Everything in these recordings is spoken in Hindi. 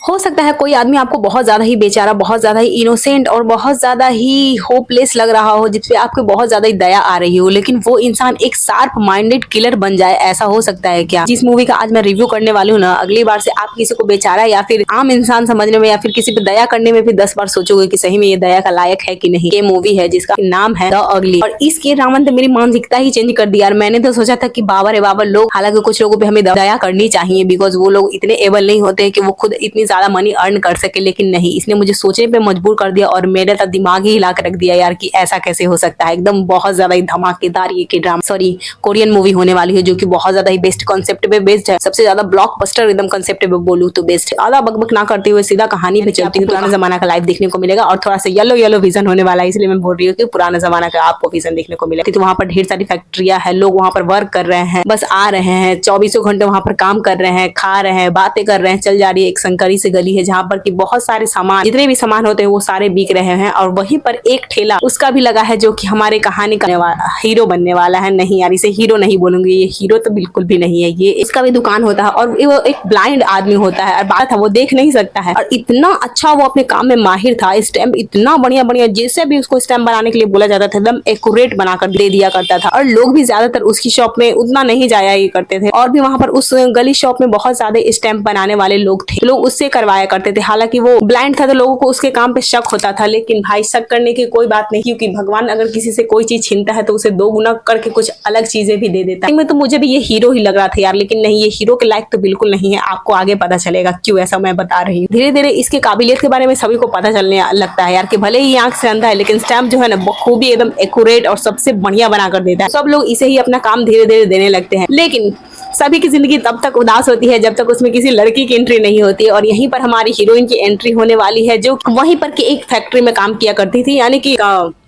हो सकता है कोई आदमी आपको बहुत ज्यादा ही बेचारा, बहुत ज्यादा ही इनोसेंट और बहुत ज्यादा ही होपलेस लग रहा हो, जिसपे आपको बहुत ज्यादा ही दया आ रही हो, लेकिन वो इंसान एक शार्प माइंडेड किलर बन जाए, ऐसा हो सकता है क्या? जिस मूवी का आज मैं रिव्यू करने वाली हूँ ना, अगली बार से आप किसी को बेचारा या फिर आम इंसान समझने में या फिर किसी पे दया करने में भी 10 बार सोचोगे कि सही में ये दया का लायक है कि नहीं। ये मूवी है जिसका नाम है द अगली, और इस के रावण ने मेरी मानसिकता ही चेंज कर दिया। मैंने तो सोचा था कि बाबा रे बाबा लोग, हालांकि कुछ लोगों पे हमें दया करनी चाहिए बिकॉज वो लोग इतने एबल नहीं होते कि वो खुद इतनी ज्यादा मनी अर्न कर सके, लेकिन नहीं, इसने मुझे सोचने पे मजबूर कर दिया और मेरा तो दिमाग ही हिला के रख दिया यार कि ऐसा कैसे हो सकता है। एकदम बहुत ज्यादा ही धमाकेदार ये के ड्रामा कोरियन मूवी होने वाली है, जो कि बहुत ज्यादा ही बेस्ट कॉन्सेप्ट पे बेस्ड है। सबसे ज्यादा ब्लॉकबस्टर एकदम कॉन्सेप्ट पे बोलूं तो बेस्ट। ज्यादा बकबक ना करते हुए सीधा कहानी पे चलती हूँ। पुराना जमाना का लाइफ देखने को मिलेगा और थोड़ा सा येलो येलो विजन होने वाला है, इसलिए मैं बोल रही हूँ कि पुराना जमाना का आपको विजन देखने को मिलेगा। तो वहाँ पर ढेर सारी फैक्ट्रियां है, लोग वहाँ पर वर्क कर रहे हैं, बस आ रहे हैं 24 घंटे वहाँ पर काम कर रहे हैं, खा रहे हैं, बातें कर रहे हैं। चल जा रही है एक संकरी से गली है जहाँ पर की बहुत सारे सामान, जितने भी सामान होते हैं वो सारे बिक रहे हैं, और वहीं पर एक ठेला उसका भी लगा है जो कि हमारे कहानी का हीरो बनने वाला है। नहीं यार, इसे हीरो नहीं बोलूंगी, ये हीरो तो बिल्कुल भी नहीं है। ये इसका भी दुकान होता है और वो एक ब्लाइंड आदमी होता है, और बात है वो देख नहीं सकता है, और इतना अच्छा वो अपने काम में माहिर था। स्टैम्प इतना बढ़िया बढ़िया, जैसे भी उसको स्टैम्प बनाने के लिए बोला जाता था एकदम एक्यूरेट बनाकर दे दिया करता था, और लोग भी ज्यादातर उसकी शॉप में उतना नहीं जाया ही करते थे। और भी वहां पर उस गली शॉप में बहुत ज्यादा स्टैम्प बनाने वाले लोग थे, लोग उससे करवाया करते थे। हालांकि वो ब्लाइंड था तो लोगों को उसके काम पे शक होता था, लेकिन भाई शक करने की कोई बात नहीं, क्योंकि भगवान अगर किसी से कोई चीज छीनता है तो उसे 2 गुना करके कुछ अलग चीजें भी दे देता है। तो मुझे भी ये हीरो ही लग रहा था यार, लेकिन नहीं, ये हीरो के लायक तो बिल्कुल नहीं है। आपको आगे पता चलेगा क्यों ऐसा मैं बता रही हूँ। धीरे धीरे इसके काबिलियत के बारे में सभी को पता चलने लगता है यार कि भले ही आंख से अंधा है, लेकिन स्टैम्प जो है ना बखूबी एकदम एक्यूरेट और सबसे बढ़िया बनाकर देता है। सब लोग इसे ही अपना काम धीरे धीरे देने लगते हैं, लेकिन सभी की जिंदगी तब तक उदास होती है जब तक उसमें किसी लड़की की एंट्री नहीं होती। और यहीं पर हमारी हीरोइन की एंट्री होने वाली है, जो वहीं पर की एक फैक्ट्री में काम किया करती थी, यानी कि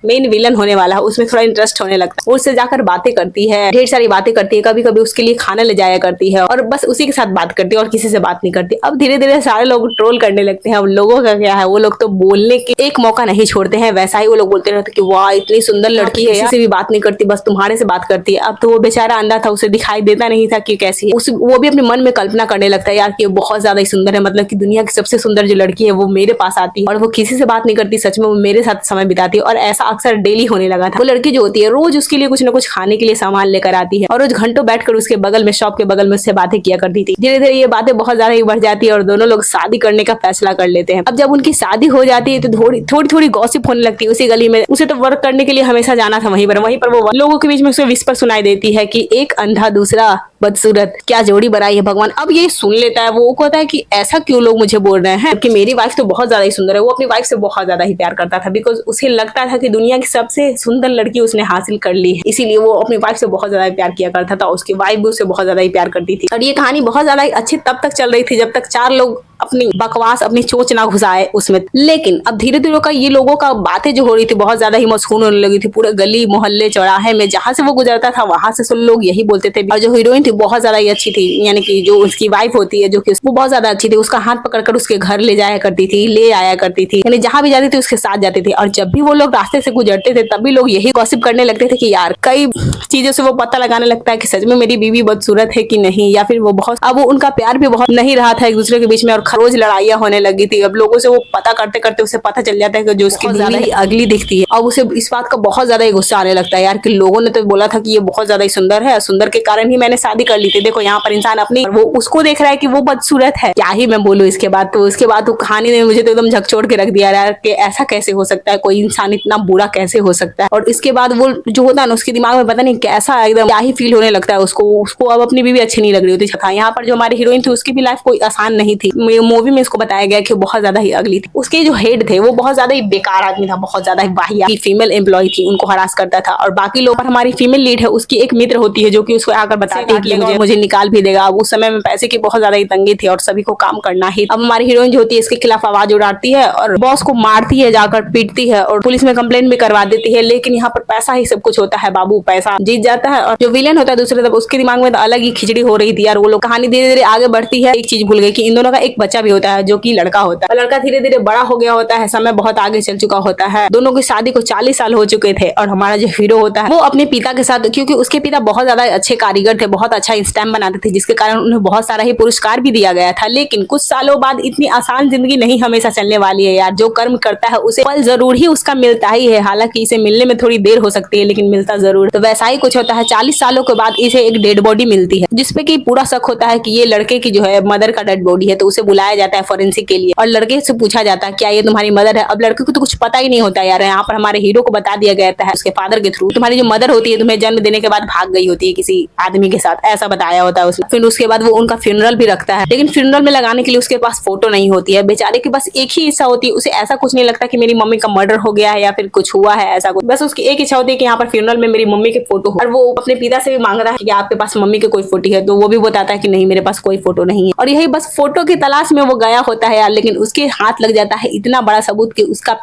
मेन विलन होने वाला है। उसमें थोड़ा इंटरेस्ट होने लगता है, उससे जाकर बातें करती है, ढेर सारी बातें करती है, कभी कभी उसके लिए खाना ले जाया करती है, और बस उसी के साथ बात करती है और किसी से बात नहीं करती। अब धीरे धीरे सारे लोग ट्रोल करने लगते हैं। अब लोगों का क्या है, वो लोग तो बोलने के एक मौका नहीं छोड़ते हैं, वैसा ही वो लोग बोलते रहते कि वाह इतनी सुंदर लड़की है, किसी से भी बात नहीं करती, बस तुम्हारे से बात करती है। अब तो वो बेचारा अंधा था, उसे दिखाई देता नहीं था कि कैसी है। वो भी अपने मन में कल्पना करने लगता है यार कि बहुत ज्यादा ही सुंदर है, मतलब कि दुनिया की सबसे सुंदर जो लड़की है वो मेरे पास आती है और वो किसी से बात नहीं करती, सच में वो मेरे साथ समय बिताती है। और ऐसा अक्सर डेली होने लगा था। वो लड़की जो होती है रोज उसके लिए कुछ ना कुछ खाने के लिए सामान लेकर आती है, और रोज घंटों बैठकर उसके बगल में, शॉप के बगल में उससे बातें किया करती थी। धीरे धीरे ये बातें बहुत ज्यादा ही बढ़ जाती है और दोनों लोग शादी करने का फैसला कर लेते हैं। अब जब उनकी शादी हो जाती है तो थोड़ी थोड़ी गॉसिप होने लगती है उसी गली में। उसे तो वर्क करने के लिए हमेशा जाना था वहीं पर वो लोगों के बीच में उसे विस्पर सुनाई देती है कि एक अंधा दूसरा बदसूरत, क्या जोड़ी बनाई है भगवान। अब ये सुन लेता है, वो कहता है कि ऐसा क्यों लोग मुझे बोल रहे हैं कि मेरी वाइफ तो बहुत ज्यादा ही सुंदर है। वो अपनी वाइफ से बहुत ज्यादा ही प्यार करता था, बिकॉज उसे लगता था कि दुनिया की सबसे सुंदर लड़की उसने हासिल कर ली है, इसीलिए वो अपनी वाइफ से बहुत ज्यादा प्यार किया करता था। उसकी वाइफ भी उसे बहुत ज्यादा ही प्यार करती थी। और ये कहानी बहुत ज्यादा अच्छी तब तक चल रही थी जब तक 4 लोग अपनी बकवास, अपनी चोच ना घुसाए उसमें। लेकिन अब धीरे धीरे का ये लोगों का बातें जो हो रही थी बहुत ज्यादा ही मशहूर होने लगी थी। पूरे गली मोहल्ले चौराहे में जहां से वो गुजरता था वहां से सब लोग यही बोलते थे। और जो हीरोइन थी बहुत ज्यादा ही अच्छी थी, यानी कि जो उसकी वाइफ होती है, जो कि वो बहुत ज्यादा अच्छी थी। उसका हाथ पकड़कर उसके घर ले जाया करती थी, ले आया करती थी, यानी जहां भी जाती थी उसके साथ जाती थी। और जब भी वो लोग रास्ते से गुजरते थे तभी लोग यही गॉसिप करने लगते थे कि यार, कई चीजों से वो पता लगाने लगता है कि सच में मेरी बीवी बदसूरत है कि नहीं, या फिर वो बहुत, अब वो उनका प्यार भी बहुत नहीं रहा था एक दूसरे के बीच में, और रोज लड़ाइयाँ होने लगी थी। अब लोगों से वो पता करते करते उसे पता चल जाता है कि जो उसकी ज्यादा ही अगली दिखती है। अब उसे इस बात का बहुत ज्यादा ही गुस्सा आने लगता है यार कि लोगों ने तो बोला था कि ये बहुत ज्यादा ही सुंदर है, सुंदर के कारण ही मैंने शादी कर ली थी। देखो यहाँ पर इंसान अपनी, वो उसको देख रहा है कि वो बदसूरत है। क्या ही मैं बोलूं इसके बाद। तो उसके बाद कहानी ने मुझे तो एकदम झकझोर के रख दिया यार कि ऐसा कैसे हो सकता है, कोई इंसान इतना बुरा कैसे हो सकता है। और इसके बाद वो जो होता है ना, उसके दिमाग में पता नहीं कैसा एकदम क्या ही फील होने लगता है उसको अब अपनी बीवी अच्छी नहीं लग रही होती। यहाँ पर जो हमारी हीरोइन थी उसकी भी लाइफ कोई आसान नहीं थी। मूवी में इसको बताया गया कि बहुत ज्यादा ही अगली थी। उसके जो हेड थे वो बहुत ज्यादा ही बेकार आदमी था, बहुत ज्यादा ही वाहिया फीमेल एम्प्लॉय थी, उनको हरास करता था। और बाकी लोग, पर हमारी फीमेल लीड है उसकी एक मित्र होती है जो कि उसको आकर बताती है कि मुझे निकाल भी देगा। अब उस समय में पैसे की बहुत ज्यादा ही तंगी थी और सभी को काम करना ही। अब हमारी हीरोइन जो होती है इसके खिलाफ आवाज उड़ाती है और बॉस को मारती है, जाकर पीटती है और पुलिस में कंप्लेंट भी करवा देती है। लेकिन यहाँ पर पैसा ही सब कुछ होता है बाबू, पैसा जीत जाता है। और जो विलेन होता है दूसरे तरफ, उसके दिमाग में तो अलग ही खिचड़ी हो रही थी यार। वो लोग कहानी धीरे धीरे आगे बढ़ती है, एक चीज भूल गई कि इन दोनों का एक बच्चा भी होता है जो कि लड़का होता है। लड़का धीरे धीरे बड़ा हो गया होता है, समय बहुत आगे चल चुका होता है, दोनों की शादी को 40 साल हो चुके थे। और हमारा जो हीरो होता है वो अपने पिता के साथ, क्योंकि उसके पिता बहुत ज्यादा अच्छे कारीगर थे, बहुत अच्छा स्टैम्प बनाते थे, जिसके कारण उन्हें बहुत सारा ही पुरस्कार भी दिया गया था। लेकिन कुछ सालों बाद इतनी आसान जिंदगी नहीं हमेशा चलने वाली है यार। जो कर्म करता है उसे फल जरूर ही उसका मिलता ही है, हालांकि इसे मिलने में थोड़ी देर हो सकती है लेकिन मिलता जरूर। तो वैसा ही कुछ होता है, 40 सालों के बाद इसे एक डेड बॉडी मिलती है, जिसपे कि पूरा शक होता है कि ये लड़के की जो है मदर का डेड बॉडी है। तो उसे बुलाया जाता है फोरेंसिक के लिए और लड़के से पूछा जाता है क्या ये तुम्हारी मदर है। अब लड़के को तो कुछ पता ही नहीं होता यार। यहाँ पर हमारे हीरो को बता दिया गया है उसके फादर के थ्रू, तुम्हारी जो मदर होती है तुम्हें जन्म देने के बाद भाग गई होती है किसी आदमी के साथ, ऐसा बताया होता है उसने। फिर उसके बाद वो उनका फ्यूनरल भी रखता है, लेकिन फ्यूनरल में लगाने के लिए उसके पास फोटो नहीं होती है। बेचारे के बस एक ही इच्छा होती है, उसे ऐसा कुछ नहीं लगता कि मेरी मम्मी का मर्डर हो गया है या फिर कुछ हुआ है ऐसा कुछ। बस उसकी एक इच्छा होती है कि यहाँ पर फ्यूनरल में मेरी मम्मी के फोटो हो। और वो अपने पिता से भी मांग रहा है कि आपके पास मम्मी की कोई फोटो है, तो वो भी बताता है कि नहीं मेरे पास कोई फोटो नहीं है। और यही बस फोटो की तलाश में वो गया होता है यार, लेकिन उसके हाथ लग जाता है इतना बड़ा सबूत कि उसका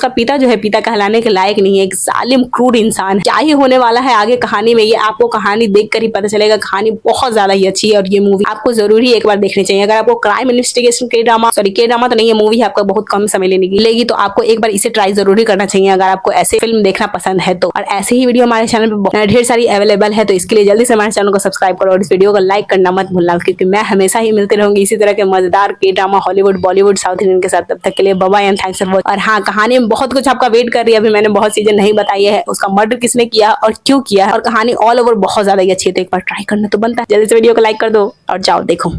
पिता जो है पिता कहलाने के लायक नहीं है, एक जालिम क्रूर इंसान। क्या ही होने वाला है आगे कहानी में, ये आपको कहानी देखकर ही पता चलेगा। कहानी बहुत ज्यादा ही अच्छी है और ये मूवी आपको जरूरी एक बार देखनी चाहिए। अगर आपको क्राइम इन्वेस्टिगेशन के ड्रामा तो नहीं है, मूवी आपको बहुत कम समय लेगी तो आपको एक बार इसे ट्राई जरूरी करना चाहिए अगर आपको ऐसे फिल्म देखना पसंद है तो। और ऐसे ही वीडियो हमारे चैनल पे ढेर सारी अवेलेबल है, तो इसके लिए जल्दी से हमारे चैनल को सब्सक्राइब करो और इस वीडियो को लाइक करना मत भूलना, क्योंकि मैं हमेशा ही मिलते रहूंगी इसी तरह के मजेदार के drama Hollywood Bollywood south Indian के साथ। तब तक के लिए bye bye and thanks for watching. और हाँ, कहानी में बहुत कुछ आपका वेट कर रही है, अभी मैंने बहुत चीजें नहीं बताई है, उसका मर्डर किसने किया और क्यों किया, और कहानी ऑल ओवर बहुत ज्यादा ही अच्छी है, तो एक बार ट्राई करना तो बनता है। जल्दी से वीडियो को लाइक कर दो और जाओ देखो।